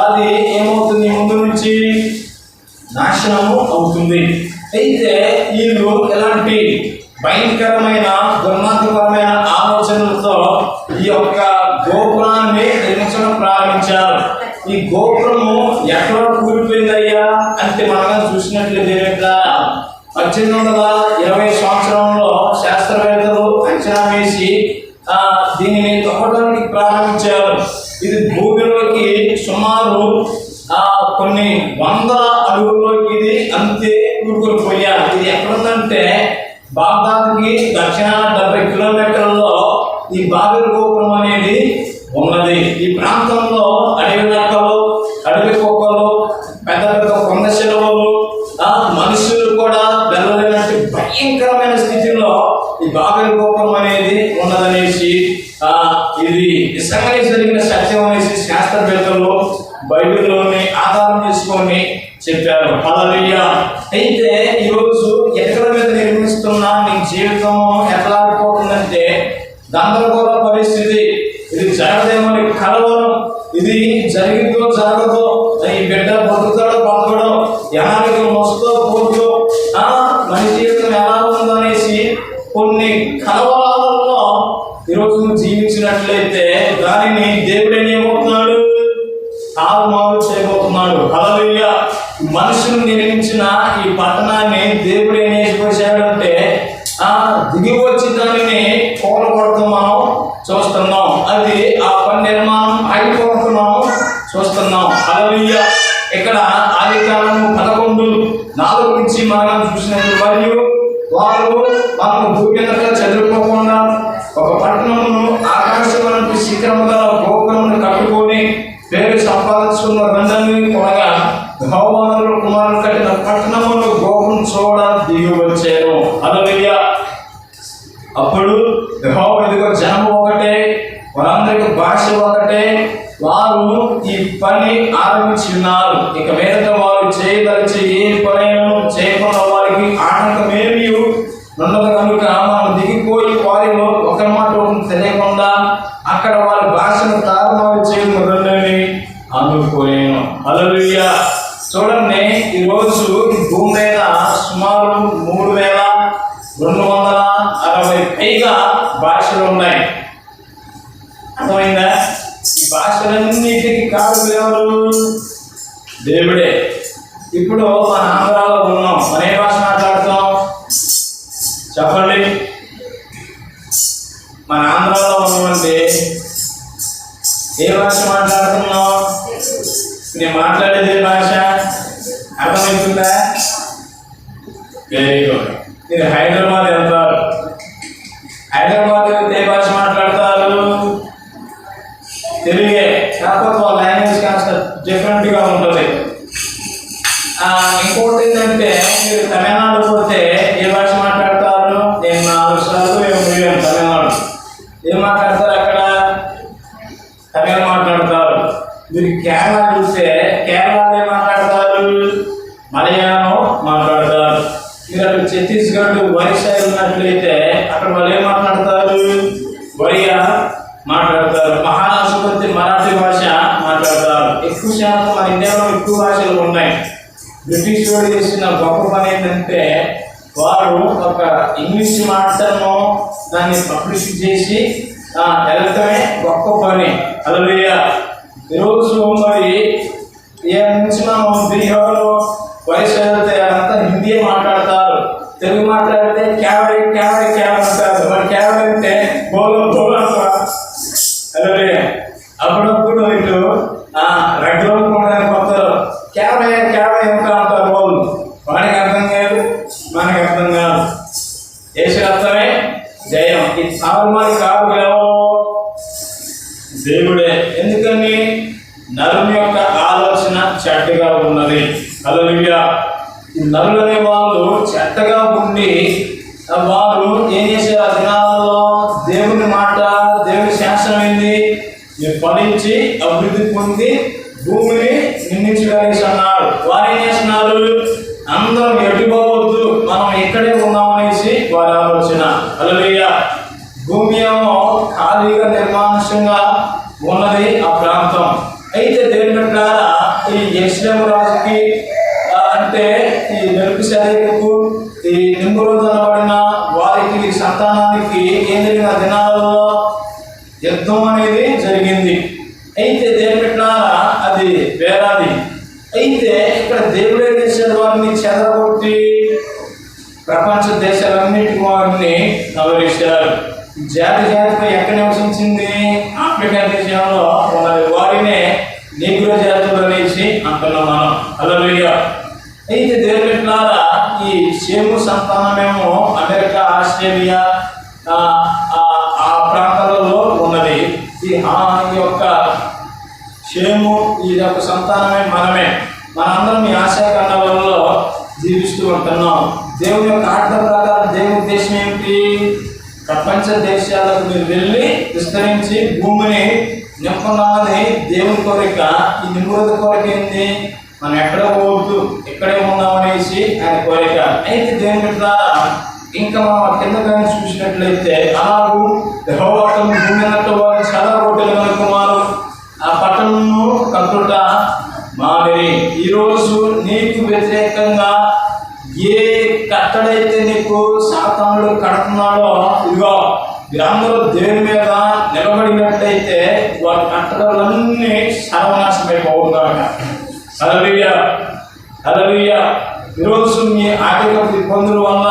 అది ఏమవుతుంది? ముందు నుంచి నాశనము అవుతుంది. అయితే వీళ్ళు ఎలాంటి భయంకరమైన దుర్మార్గపరమైన ఆలోచనలతో ఈ యొక్క గోపురాన్ని నిర్మించడం ప్రారంభించారు. ఈ గోపురము ఎక్కడ కూలిపోయిందయ్యా అంటే మనం చూసినట్లయితే 1820 సంవత్సరంలో శాస్త్రవేత్తలు అంచనా వేసి దీనిని తవ్వడానికి ప్రారంభించారు. ఇది భూమిలోకి సుమారు కొన్ని 100 అడుగుల్లోకి ఇది అంతే కూడుకొని పోయారు. ఇది ఎక్కడుందంటే బాగ్దాద్కి దక్షిణాన 70 కిలోమీటర్లలో ఈ బాబేలు గోపురం అనేది ఉన్నది. ఈ ప్రాంతంలో అడవి నక్కలు, అడవి కుక్కలు, పెద్ద పెద్ద కొండ శిలువలు, మనుషులు కూడా వెళ్ళలేనట్టు భయంకరమైన స్థితిలో ఈ బాబేలు గోపురం అనేది ఉన్నదనేసి ఇది నిజంగానే జరిగిన సత్యం అనేసి శాస్త్రవేత్తలు బైబిల్లోని ఆధారం చేసుకొని చెప్పారు. హల్లెలూయా. అయితే ఈరోజు ఎక్కడ మీద నిర్మిస్తున్న నీ జీవితం ఎట్లా అయిపోతుందంటే గందరగోళ పరిస్థితి. ఇది జరగదేమని కలవరం, ఇది జరిగిందో జరగదో, ఈ బిడ్డ బతుకుతాడో బతకడో, ఎలాగో వస్తుందో పోతుందో, మన జీవితం ఎలా ఉందో అనేసి కొన్ని కలవరాలలో ఈరోజు నువ్వు జీవించినట్లయితే దానిని దేవుడు ఏమవుతున్నాడు? తారుమారు చేయబోతున్నాడు. హల్లెలూయా. మనుషులు నిర్మించిన ఈ పట్టణాన్ని దేవుడు ఏం చేశాడంటే దిగి వచ్చి దానిని కూలగొడతాం మనం చూస్తున్నాం. అది ఆ పని నిర్మాణం అయిపోతున్నాము చూస్తున్నాం. హల్లెలూయా. ఇక్కడ ఆదికాండము 11:4 నుంచి మనం చూసినట్టు మరియు వారు మనకు భూమి చదువుకోకుండా ఒక పట్టణమును ఆకాశం వంటి శిఖరము గల గోపురమును కట్టుకొని పేరు సంపాదించుకున్న రంజాన్ని కొనగా యెహోవా కుమారుడు కట్టిన పట్టణమును గోపురం చూడ దిగి వచ్చాను. హల్లెలూయా. అప్పుడు యెహోవా ఎదుగు జనము ఒకటే, వారందరికి భాష ఒకటే, వారు ఈ పని ఆరంభించి ఉన్నారు. ఇక మీదట వారు చేయదలిచి ఏ పనైనా చేయకుండా వారికి ఆటంకమేమీ ఉండదు కనుక మనం దిగిపోయి వారిలో ఒక మాట తెలియకుండా అక్కడ వారి భాషను తారుమారు చేయమని అనుకోలేను. హల్లెలూయా. చూడండి, ఈరోజు ఈ భూమి మీద సుమారు 3260 పైగా భాషలు ఉన్నాయి. అర్థమైందా? ఈ భాషలన్నిటికీ కారణం ఎవరు? దేవుడే. ఇప్పుడు మన ఆంధ్రాలో ఉన్నాం, మన ఏ భాష మాట్లాడతాం చెప్పండి? మన ఆంధ్రాలో ఉన్నామంటే ఏ భాష మాట్లాడుతున్నాం? నేను మాట్లాడేది ఏ భాష అర్థమవుతుందా? Very good. మీరు హైదరాబాద్ వెళ్తారు, హైదరాబాద్ వెళ్తే ఏ భాష మాట్లాడతారు? తెలుగే. కాకపోతే వాళ్ళ లాంగ్వేజ్ కాస్త డిఫరెంట్గా ఉంటుంది. ఇంకోటి ఏంటంటే మీరు తమిళనాడు పోతే ఏ భాష మాట్లాడతారు? నేను 4 సార్లు మేము తమిళనాడు. ఏం మాట్లాడతారు అక్కడ? తమిళ మాట్లాడతారు. మీరు కేరళ చూస్తే కేరళలో ఏం మాట్లాడతారు? మలయాళం భాషను మాట్లాడతారు. మీరు అక్కడ ఛత్తీస్గఢ్ ఒరిస్సా ఉన్నట్లయితే అక్కడ వాళ్ళు ఏం మాట్లాడతారు? ఒరియా మాట్లాడతారు. మహారాష్ట్రపతి మరాఠీ భాష మాట్లాడతారు. ఎక్కువ శాతం మన ఇండియాలో ఎక్కువ భాషలు ఉన్నాయి. బ్రిటిష్ వాడు చేసిన గొప్ప పని ఏంటంటే వారు ఒక ఇంగ్లీష్ మాటను దాన్ని పబ్లిష్ చేసి వెళ్ళటమే గొప్ప పని. హల్లెలూయా. ఈరోజు మరి ఏ నుంచి మనం బీహార్లో వయసు వెళ్తే అంతా హిందీ మాట్లాడతారు. తెలుగు మాట్లాడితే క్యాబరీ క్యాబరీ క్యాబ్ అంటారు. మరి క్యాబరీ అంటే బోలో బోలో అంటారు. హల్లెలూయా. అప్పుడప్పుడు వీళ్ళు రెగ్యులర్ కొనడానికి వస్తారు. క్యాబరీ క్యాబరీ ఎంత అంటారు వాళ్ళు. వాడికి అర్థం కాదు, మనకి అర్థం కాదు. యేసు అర్థమే జయం. ఈ సాగుమారి కాదు ఎవరు? దేవుడే. ఎందుకని? నరుని యొక్క ఆలోచన చెడ్డగా ఉన్నది. హల్లెలూయా. ఈ నరులు అనే వాళ్ళు చెడ్డగా ఉండి వారు ఏం చేశారు? ఆ దినాలలో దేవుని మాట, దేవుని శాసనం ఏంది? మీరు ఫలించి అభివృద్ధి పొంది భూమిని నిందించగలిసి అన్నారు. వారు ఏం చేస్తున్నారు? అందరం ఎటుపోవద్దు, మనం ఇక్కడే ఉన్నామనేసి వారి ఆలోచన. హల్లెలూయా. భూమి ఏమో ఖాళీగా నిర్మానుష్యంగా ఉన్నది ఆ ప్రాంతం. అయితే దేవుని ద్వారా ఈ యెరూషలేము రాజుకి అంటే ఈ మెల్కీసెదెకుకు ఈ నిమ్రోదు అనబడిన వారికి సంతానానికి ఏం జరిగిన దినాలలో యుద్ధం అనేది జరిగింది. అయితే దేవుని ద్వారా అది వేరాది. అయితే ఇక్కడ దేవుడే చేసే వారిని చెదరగొట్టి ప్రపంచ దేశాలన్నిటి వారిని నవరించారు. జాతి జాతిపై ఎక్కడ నివసించింది? ఆఫ్రికా దేశంలో ఉన్నది. వారినే నీగ్రో జాతులు అనేసి అంటున్నాం మనం. హల్లెలూయా. అయితే దేవుని ద్వారా ఈ షేము సంతానమేమో అమెరికా, ఆస్ట్రేలియా ఆ ప్రాంతాలలో ఉన్నది. ఈ యొక్క షేము ఈ యొక్క సంతానమే మనమే. మనందరం ఈ ఆశాఖండాలలో జీవిస్తూ ఉంటున్నాం. దేవుని యొక్క ఆజ్ఞ ప్రకారం దేవుని ఉద్దేశం ఏమిటి? ప్రపంచ దేశాలకు మీరు వెళ్ళి విస్తరించి భూమిని నింపనాలని దేవుని కోరిక. ఈ నిమ్రోదు కోరిక ఏంది? మనం ఎక్కడ పోవద్దు, ఇక్కడే ఉందామనేసి ఆయన కోరిక. అయితే దేవుని ద్వారా ఇంకా మనం కింద కానీ చూసినట్లయితే అలాగూ యెహోవా భూమి అన్నట్టు వారు చాలా రొట్టెలు కనుక్కున్నారు. ఆ పట్టణము కట్టుట మాదిరి. ఈరోజు నీకు వ్యతిరేకంగా ఏ కట్టడైతే నీకు సాతానుడు కడుతున్నాడో, ఇదిగో మీరందరూ దేవుని మీద నిలబడినట్లయితే వారి కట్టడాలన్నీ సర్వనాశమైపోవుగాక. హల్లెలూయా. హల్లెలూయా. ఈరోజు మీ ఆర్థిక ఇబ్బందుల వల్ల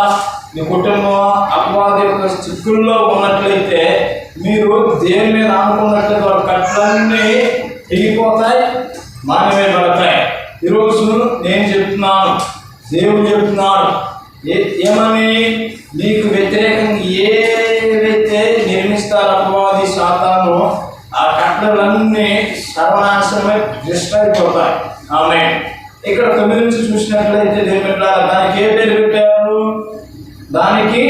మీ కుటుంబం అపవాది యొక్క చిక్కుల్లో ఉన్నట్లయితే మీరు దేవుని మీద అనుకున్నట్లయితే వారి కట్టలన్నీ తెగిపోతాయి, మానవేయబడతాయి. ఈరోజు నేను చెప్తున్నాను, దేవుడు చెప్తున్నాడు ఏమని? నీకు వ్యతిరేకంగా ఏవైతే నిర్మిస్తారో అపవాది సాతాను ఆ కట్టలన్నీ సర్వనాశనమై డిస్ట్రాయ్. ఆమె ఇక్కడ 9 నుంచి చూసినట్లయితే దానికి ఏ పేరు పెట్టారు? దానికి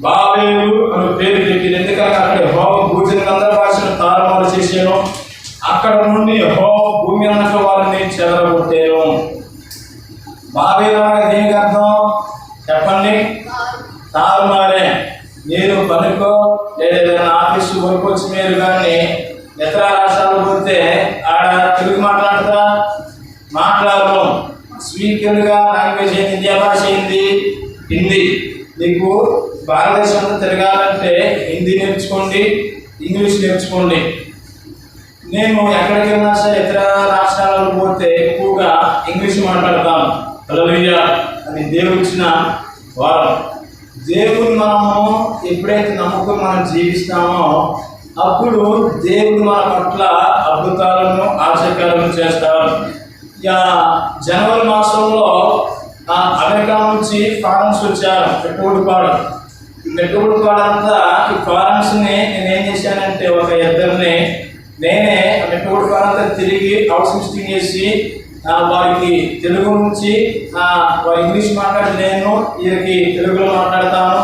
బాబేలు అని పేరు పెట్టింది. ఎందుకంటే అక్కడ యెహోవా భూమిని అందరి భాషను తారుమారు చేసాను. అక్కడ నుండి యెహోవా భూమి అన్నట్టు వారిని చెదరగొట్టాను. బాబేలు అనగా దేనికి అర్థం చెప్పండి? తారుమారే. మీరు పనుకో లేదా ఆఫీసు వర్క్ వచ్చి మీరు కానీ ఇతర రాష్ట్రాలు పోతే ఆడ తెలుగు మాట్లాడతారా? మాట్లాడరు. స్పీకర్గా లాంగ్వేజ్ ఏంది? ఇండియా భాష ఏంది? హిందీ. మీకు భారతదేశంలో తిరగాలంటే హిందీ నేర్చుకోండి, ఇంగ్లీష్ నేర్చుకోండి. నేను ఎక్కడికి వెళ్ళినా సరే ఇతర రాష్ట్రాలకు పోతే ఎక్కువగా ఇంగ్లీష్ మాట్లాడతాను. హల్లెలూయా. అది దేవుడు ఇచ్చిన వారం. దేవుని మనము ఎప్పుడైతే నమ్మకం మనం జీవిస్తామో అప్పుడు దేవుడు మన పట్ల అద్భుతాలను ఆశ్చర్యాలను చేస్తారు. జనవరి మాసంలో అమెరికా నుంచి ఫారెన్స్ వచ్చారు. పెట్టుబడి అంతా ఈ ఫారెన్స్ని నేనేం చేశానంటే ఒక ఇద్దరిని నేనే పెట్టుబడి అంతా తిరిగి హౌస్ విజిటింగ్ చేసి వారికి తెలుగు నుంచి వారి ఇంగ్లీష్ మాట్లాడి నేను వీరికి తెలుగులో మాట్లాడతాను.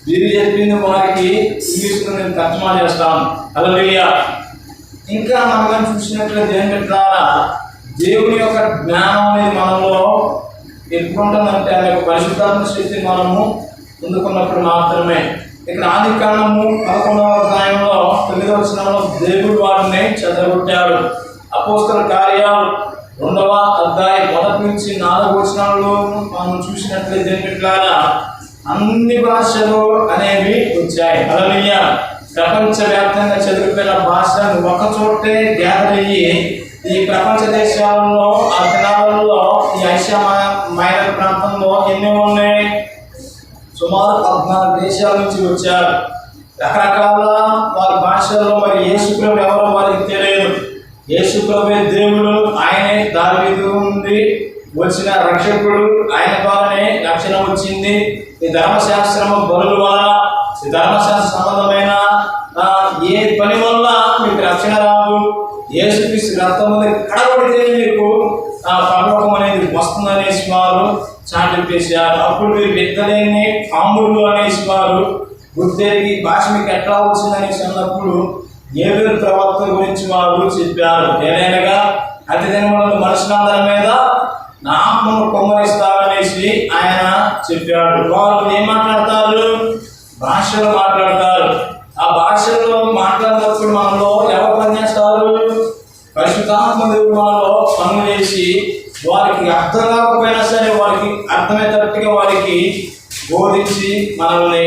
వీరు చెప్పింది వారికి ఇంగ్లీష్లో నేను తర్జుమా చేస్తాను. హల్లెలూయా. ఇంకా మనం చూసినట్లయితే ఏంటంటే దేవుని యొక్క జ్ఞానం అనేది మనలో ఎప్పుడు ఉంటుందంటే ఆ యొక్క పరిశుద్ధాత్మ శక్తి మనము పొందుకున్నప్పుడు మాత్రమే. ఇక్కడ ఆది కాండము 11వ అధ్యాయంలో 9వ వచనంలో దేవుడు వారిని చెదరగొట్టాడు. అపోస్తల కార్యాలు 2వ అధ్యాయం 1 నుంచి 4 వచనాల్లో మనం చూసినట్లయితే అన్ని భాషలు అనేవి వచ్చాయి. హల్లెలూయా. ప్రపంచవ్యాప్తంగా చదివిపోయిన భాషలు ఒక చోటే గ్యాదర్ అయ్యి ఈ ప్రపంచ దేశాలలో ఆ దినాలలో ఈ ఐషియా మైనర్ ప్రాంతంలో ఎన్ని ఉన్నాయి? సుమారు 14 దేశాల నుంచి వచ్చారు. రకరకాల వారి భాషల్లో మరి యేసుప్రభు ఎవరో వారికి తెలియదు. యేసుప్రభు దేవుడు, ఆయనే దావీదు నుండి వచ్చిన రక్షకుడు, ఆయన ద్వారానే రక్షణ వచ్చింది. ఈ ధర్మశాస్త్రము బలుల వల్ల, ఈ ధర్మశాస్త్ర సంబంధమైన ఏ పని వల్ల మీకు రక్షణ రాదు. యేసుక్రీస్తు రక్తం కడబడితే మీకు పరలోకం అనేది వస్తుందనేసి వారు చాటింపేశారు. అప్పుడు మీరు విత్తలేని పాములు అనేసి వారు గుర్తెరిగి భాష మీకు ఎట్లా వచ్చిందనేసి అన్నప్పుడు యేబేలు ప్రవక్త గురించి వారు చెప్పారు. ఏదైనా అతి దినములను మనుషులందరి మీద నా ఆత్మను కుమ్మరిస్తారనేసి ఆయన చెప్పాడు. వారు ఏం మాట్లాడతారు? భాషలు మాట్లాడతారు. ఆ భాషల్లో మాట్లాడినప్పుడు మనలో ఎవరు పనిచేస్తారు? పరిశుద్ధాత్మ దేవుడు మనలో పనులు చేసి వారికి అర్థం కాకపోయినా సరే వారికి అర్థమయ్యేటట్టుగా వారికి బోధించి మనల్ని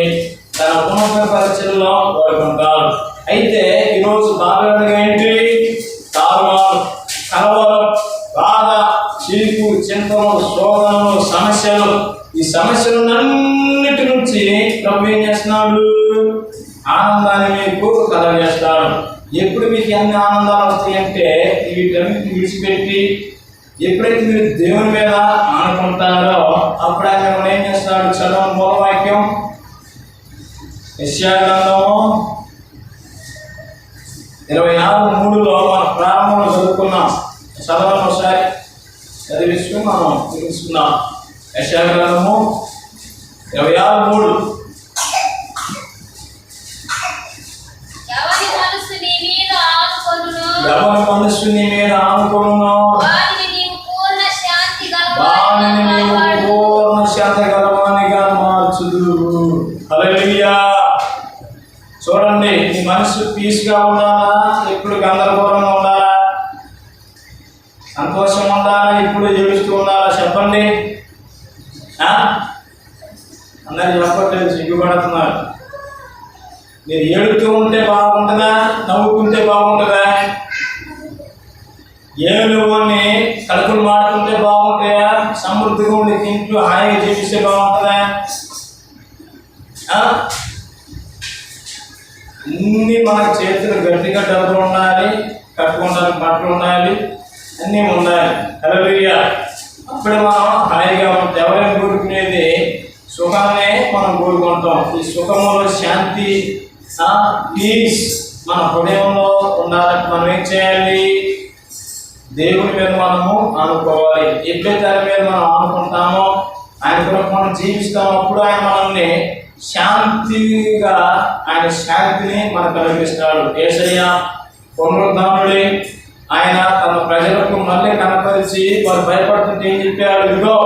తన ఉన్నత పరిచయంలో వాడుకుంటారు. అయితే ఈరోజు బాగా ఏంటి? తారుమారు, కలవరం, బాధ, చీకు, చింతలు, శోధనలు, సమస్యలు. ఈ సమస్యలన్నిటి నుంచి ప్రభు ఏం చేస్తున్నాడు? ఆనందాన్ని మీకు కలగజేస్తాడు. ఎప్పుడు మీకు ఎన్ని ఆనందాలు వస్తాయంటే వీటన్నిటిని విడిచిపెట్టి ఎప్పుడైతే మీరు దేవుని మీద ఆనుకుంటారో అప్పుడు ఆయన మిమ్మల్ని ఏం చేస్తాడు? చదవని మూలవాక్యం యెషయా గ్రంథము 26:3లో మన ప్రారంభంలో చదువుకున్నాం. చదవని ఒకసారి చదివించుకుని మనం తెలుసుకున్నాం. యెషయా గ్రంథము 26:3. ఎవరి మనస్సు నీ మీద ఆనుకొనునో వారిని నీవు పూర్ణ శాంతి గలవానిగా మార్చుదువు. హల్లెలూయా. చూడండి, నీ మనసు పీస్గా ఉండాలా? ఎప్పుడు గందరగోళంగా ఉండాలా? సంతోషం ఉండాలా? ఇప్పుడు ఏడుస్తూ ఉండాలా? చెప్పండి. అందరు చెప్పట్లేదు, సిగ్గుపడుతున్నారు. మీరు ఏడుతూ ఉంటే బాగుంటుందా? నవ్వుకుంటే బాగుంటుందా? ఏలువని కడుపులు మాడుతుంటే బాగుంటాయా? సమృద్ధిగా ఉండి తింటూ హాయిగా జీవిస్తే బాగుంటుందా? అన్నీ మన చేతులు గట్టిగా డబ్బులు ఉండాలి, కట్టుకోవడానికి బట్టలు ఉండాలి, అన్నీ ఉండాలి. హల్లెలూయా. అప్పుడే మనం హాయిగా ఉంటాం. ఎవరైనా కోరుకునేది సుఖాన్ని మనం కోరుకుంటాం. ఈ సుఖంలో శాంతి, పీస్ మన హృదయంలో ఉండాలంటే మనం ఏం చేయాలి? దేవుని మీద మనము ఆనుకోవాలి. ఎప్పుడైతే ఆయన మీద మనం ఆనుకుంటామో, ఆయన కొరకు మనం జీవిస్తామో అప్పుడు ఆయన మనల్ని శాంతిగా, ఆయన శాంతిని మనకు కలిగిస్తాడు. యేసయ్య పునరుద్ధానుడే. ఆయన తన ప్రజలకు మళ్ళీ కనపరిచి వారు భయపడుతుంటే ఏం చెప్పాడు? ఇదిగో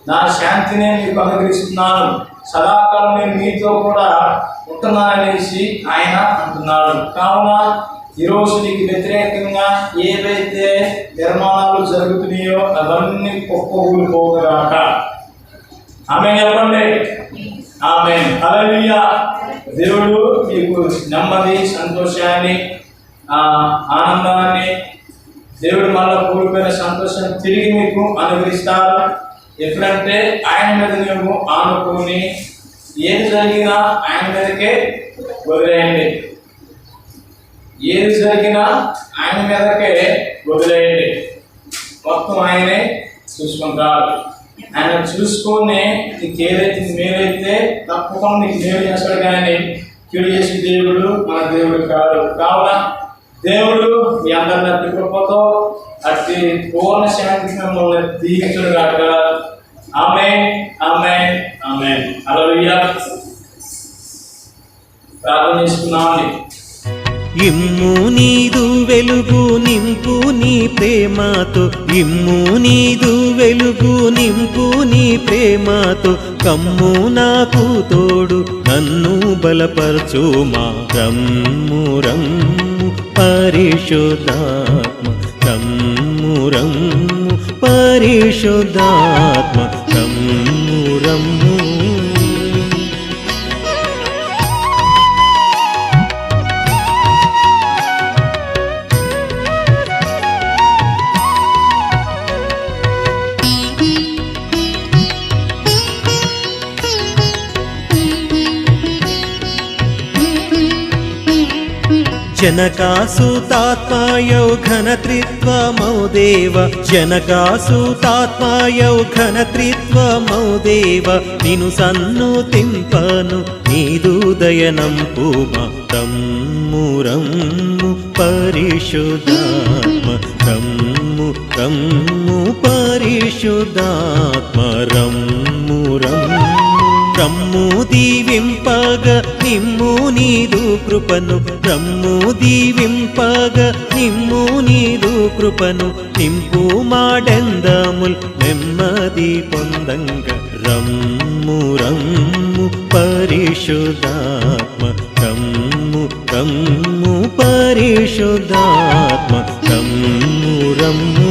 నా శాంతిని మీకు అనుగ్రహిస్తున్నాను, సదాకాలం నేను మీతో కూడా ఉంటున్నాననేసి ఆయన అంటున్నాడు. కావున ఈరోజు నీకు వ్యతిరేకంగా ఏవైతే నిర్మాణాలు జరుగుతున్నాయో అవన్నీ కుప్పకూలిపోగాక. ఆమేన్ చెప్పండి. ఆమేన్. హల్లెలూయా. దేవుడు మీకు నెమ్మది, సంతోషాన్ని, ఆనందాన్ని, దేవుడు మళ్ళీ కోల్పోయిన సంతోషాన్ని తిరిగి మీకు అనుగ్రహిస్తారు. ఎప్పుడంటే ఆయన మీద నువ్వు ఆనుకొని ఏది జరిగినా ఆయన మీదకే వదిలేయండి. ఏది జరిగినా ఆయన మీదకే వదిలేయండి. మొత్తం ఆయనే చూసుకుంటారు. ఆయన చూసుకొని నీకు ఏదైతే మేలైతే తప్పకుండా నీకు మేలు చేస్తాడు. కానీ కీడు చేసే దేవుడు మన దేవుడు కాదు. కావున దేవుడు మీ అందరిని అట్టి కృపతో అట్టి పూర్ణ శాంతి మిమ్మల్ని దీవించును గాక. ఆమేన్, ఆమేన్, ఆమేన్. హల్లెలూయా. ప్రార్థన చేసుకున్నామండి. ఇమ్ము నీదు వెలుగు నింపు నీ ప్రేమతో ఇమ్ము నీదు వెలుగు నింపు నీ ప్రేమతో కమ్ము నాకు తోడు నన్ను బలపరచుమా రమ్ము రమ్ము పరిశుద్ధాత్మ రమ్ము రమ్ము పరిశుద్ధాత్మ రమ్ము రమ్ము जनकासुतात्मायौ घनत्रित्वमौ देव जनकासुतात्मायौ घनत्रित्वमौ देव निनु सन्नुतिंपनु नीदु दयनंपुमा रम्मु रम्मु परिशुद्धात्म रम्मु रम्मु परिशुद्धात्म रम्मु रम्मु రమ్ము దీవింపగ నిమ్ము నీదు కృపను రమ్ము దీవింపగ నిమ్ము నీదు కృపను నింపు మాడెందముల్ నెమ్మది పొందంగ రమ్ము రమ్ము పరిశుద్ధాత్మ రమ్ము రమ్ము పరిశుద్ధాత్మ రమ్ము రమ్ము